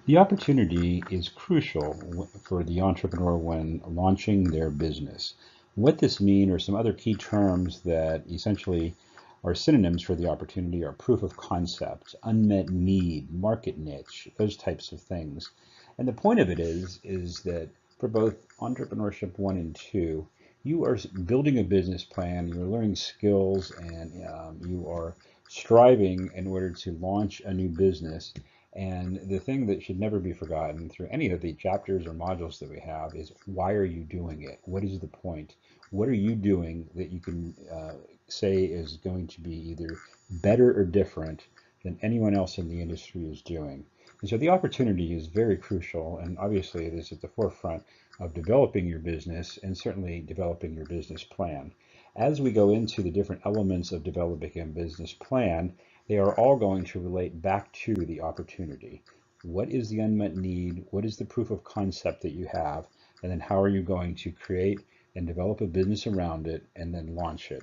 The opportunity is crucial for the entrepreneur when launching their business. What this means are some other key terms that essentially are synonyms for the opportunity are proof of concept, unmet need, market niche, those types of things. And the point of it is that for both entrepreneurship one and two, you are building a business plan, you're learning skills, and you are striving in order to launch a new business. And the thing that should never be forgotten through any of the chapters or modules that we have is why are you doing it? What is the point? What are you doing that you can say is going to be either better or different than anyone else in the industry is doing? And so the opportunity is very crucial, and obviously it is at the forefront of developing your business and certainly developing your business plan. As we go into the different elements of developing a business plan, they are all going to relate back to the opportunity. What is the unmet need? What is the proof of concept that you have? And then how are you going to create and develop a business around it and then launch it?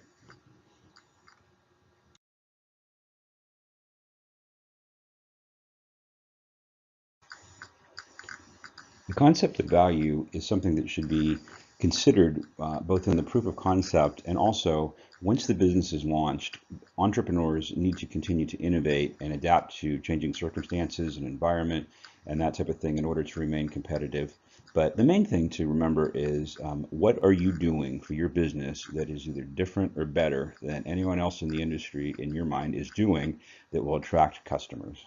The concept of value is something that should be considered both in the proof of concept and also once the business is launched. Entrepreneurs need to continue to innovate and adapt to changing circumstances and environment and that type of thing in order to remain competitive. But the main thing to remember is what are you doing for your business that is either different or better than anyone else in the industry in your mind is doing that will attract customers?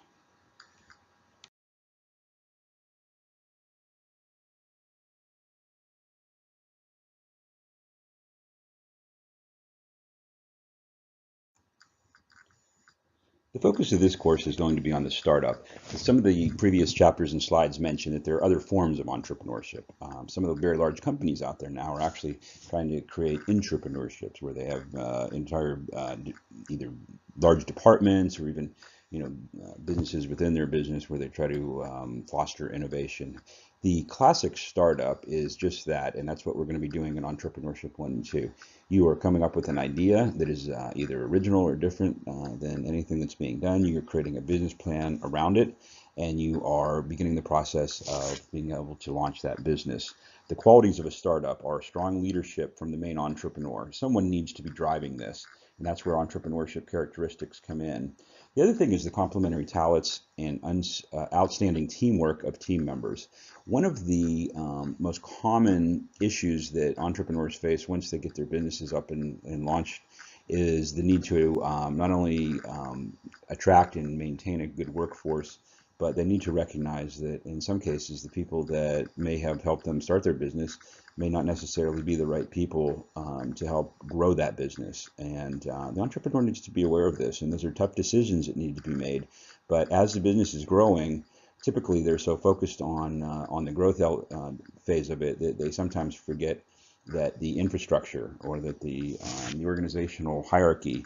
The focus of this course is going to be on the startup. Some of the previous chapters and slides mention that there are other forms of entrepreneurship. Some of the very large companies out there now are actually trying to create intrapreneurships where they have entire either large departments or even businesses within their business where they try to foster innovation. The classic startup is just that, and that's what we're going to be doing in Entrepreneurship 1 and 2. You are coming up with an idea that is either original or different than anything that's being done. You're creating a business plan around it, and you are beginning the process of being able to launch that business. The qualities of a startup are strong leadership from the main entrepreneur. Someone needs to be driving this, and that's where entrepreneurship characteristics come in. The other thing is the complementary talents and outstanding teamwork of team members. One of the most common issues that entrepreneurs face once they get their businesses up and launched is the need to not only attract and maintain a good workforce, but they need to recognize that in some cases the people that may have helped them start their business may not necessarily be the right people to help grow that business. And the entrepreneur needs to be aware of this, and those are tough decisions that need to be made. But as the business is growing, typically they're so focused on the growth phase of it that they sometimes forget that the infrastructure or that the organizational hierarchy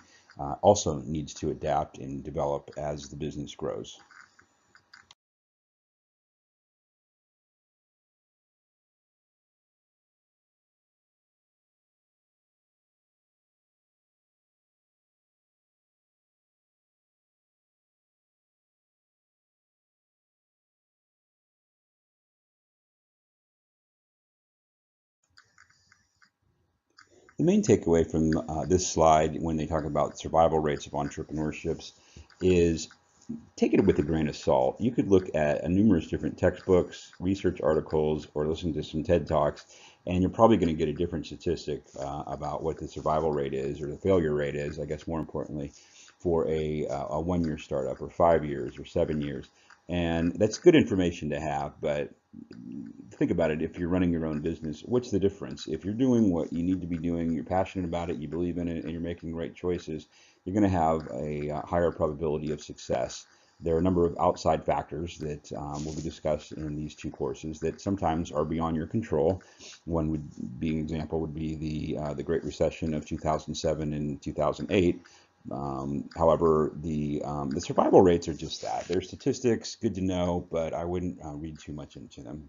also needs to adapt and develop as the business grows. The main takeaway from this slide when they talk about survival rates of entrepreneurships is take it with a grain of salt. You could look at numerous different textbooks, research articles, or listen to some TED Talks, and you're probably going to get a different statistic about what the survival rate is or the failure rate is, I guess more importantly, for a 1 year startup or 5 years or 7 years. And that's good information to have, but think about it. If you're running your own business, what's the difference? If you're doing what you need to be doing, you're passionate about it, you believe in it, and you're making the right choices, you're going to have a higher probability of success. There are a number of outside factors that will be discussed in these two courses that sometimes are beyond your control. One would be an example would be the Great Recession of 2007 and 2008. However, the survival rates are just that. They're statistics, good to know, but I wouldn't read too much into them.